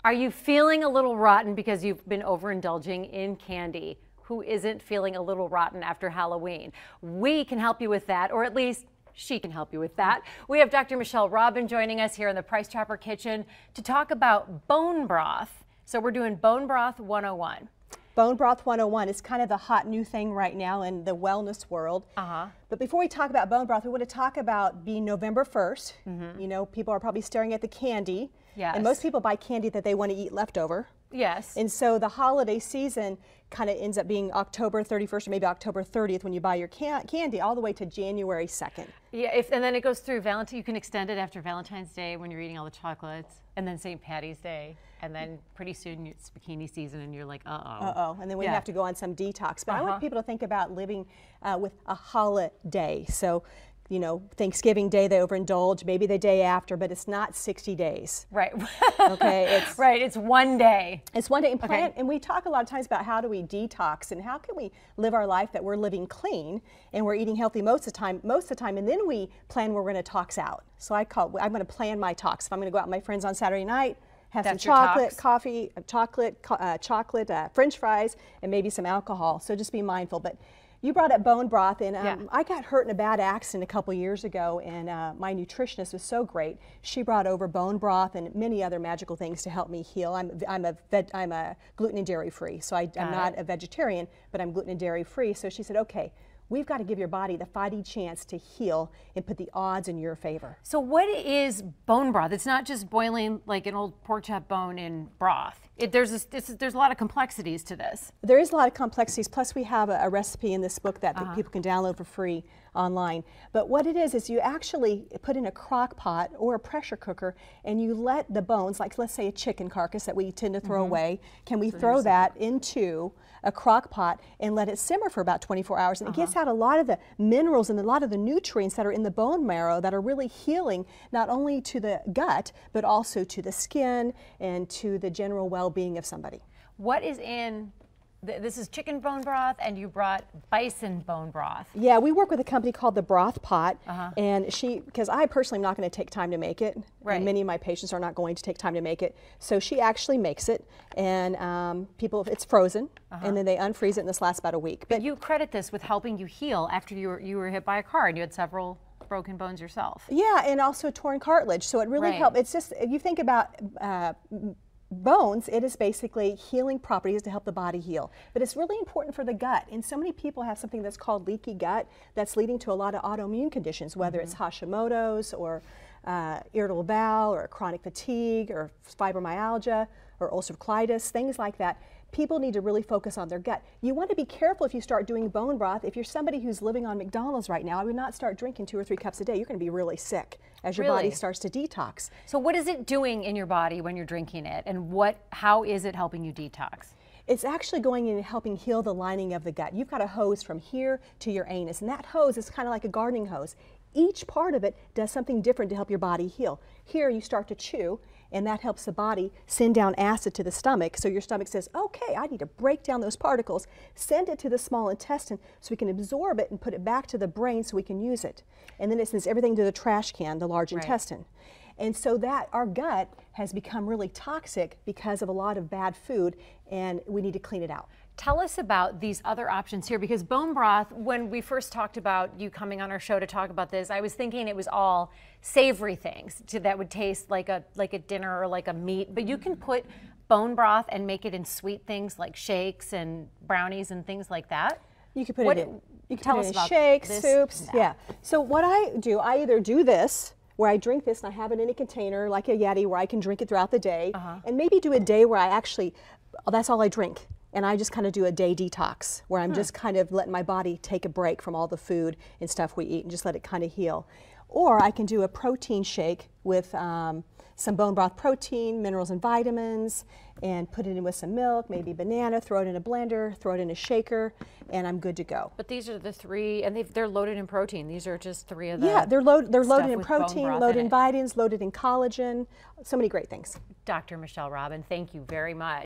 Are you feeling a little rotten because you've been overindulging in candy? Who isn't feeling a little rotten after Halloween? We can help you with that, or at least she can help you with that. We have Dr. Michelle Robin joining us here in the Price Chopper Kitchen to talk about bone broth. So we're doing Bone Broth 101. Bone Broth 101 is kind of the hot new thing right now in the wellness world. But before we talk about bone broth, we want to talk about being November 1st. You know, people are probably staring at the candy. Yes. And most people buy candy that they want to eat leftover. Yes. And so the holiday season kind of ends up being October 31st or maybe October 30th when you buy your candy all the way to January 2nd. Yeah, and then it goes through Valentine. You can extend it after Valentine's Day when you're eating all the chocolates, and then St. Patty's Day, and then pretty soon it's bikini season and you're like, uh-oh. And then we have to go on some detox. But I want people to think about living with a holiday. So, you know, Thanksgiving Day they overindulge, maybe the day after, but it's not 60 days. Right. Okay. It's, right. It's one day. It's one day. And, and we talk a lot of times about how do we detox and how can we live our life that we're living clean and we're eating healthy most of the time, and then we plan where we're going to tox out. So I'm going to plan my tox. If I'm going to go out with my friends on Saturday night, have some chocolate, coffee, chocolate, French fries, and maybe some alcohol. So just be mindful. But you brought up bone broth, and I got hurt in a bad accident a couple years ago, and my nutritionist was so great. She brought over bone broth and many other magical things to help me heal. I'm a gluten and dairy free, so I'm not a vegetarian, but I'm gluten and dairy free. So she said, okay, we've got to give your body the fighting chance to heal and put the odds in your favor. So what is bone broth? It's not just boiling like an old pork chop bone in broth. There's a lot of complexities to this. There is a lot of complexities, plus we have a recipe in this book that people can download for free online. But what it is you actually put in a crock pot or a pressure cooker and you let the bones, like let's say a chicken carcass that we tend to throw away, can we throw that into a crock pot and let it simmer for about 24 hours, and it gets out a lot of the minerals and a lot of the nutrients that are in the bone marrow that are really healing not only to the gut but also to the skin and to the general well-being of somebody. What is in this is chicken bone broth, and you brought bison bone broth. Yeah, we work with a company called the Broth Pot, and because I personally am not going to take time to make it, and many of my patients are not going to take time to make it, so she actually makes it, and it's frozen, and then they unfreeze it, and this lasts about a week. But you credit this with helping you heal after you were hit by a car and you had several broken bones yourself. Yeah, and also torn cartilage, so it really helped. It's just, if you think about bones, it is basically healing properties to help the body heal. But it's really important for the gut. And so many people have something that's called leaky gut that's leading to a lot of autoimmune conditions, whether it's Hashimoto's or irritable bowel or chronic fatigue or fibromyalgia or ulcerative colitis, things like that. People need to really focus on their gut. You want to be careful if you start doing bone broth. If you're somebody who's living on McDonald's right now, I would not start drinking 2 or 3 cups a day. You're going to be really sick as your body starts to detox. So what is it doing in your body when you're drinking it, and how is it helping you detox? It's actually going in and helping heal the lining of the gut. You've got a hose from here to your anus, and that hose is kind of like a gardening hose. Each part of it does something different to help your body heal. Here you start to chew, and that helps the body send down acid to the stomach, so your stomach says, okay, I need to break down those particles, send it to the small intestine so we can absorb it and put it back to the brain so we can use it. And then it sends everything to the trash can, the large intestine. And so that our gut has become really toxic because of a lot of bad food, and we need to clean it out. Tell us about these other options here, because bone broth, when we first talked about you coming on our show to talk about this, I was thinking it was all savory things that would taste like a dinner or like a meat, but you can put bone broth and make it in sweet things like shakes and brownies and things like that. You can put it in. You can put it in shakes, soups. Yeah. So what I do, I either do this, where I drink this and I have it in a container like a Yeti where I can drink it throughout the day, and maybe do a day where I actually, that's all I drink. And I just kind of do a day detox where I'm just kind of letting my body take a break from all the food and stuff we eat and just let it kind of heal. Or I can do a protein shake with some bone broth protein, minerals and vitamins, and put it in with some milk, maybe banana, throw it in a blender, throw it in a shaker, and I'm good to go. But these are the 3, and they're loaded in protein. These are just 3 of them. Yeah, they're loaded in protein, loaded in vitamins, loaded in collagen, so many great things. Dr. Michelle Robin, thank you very much.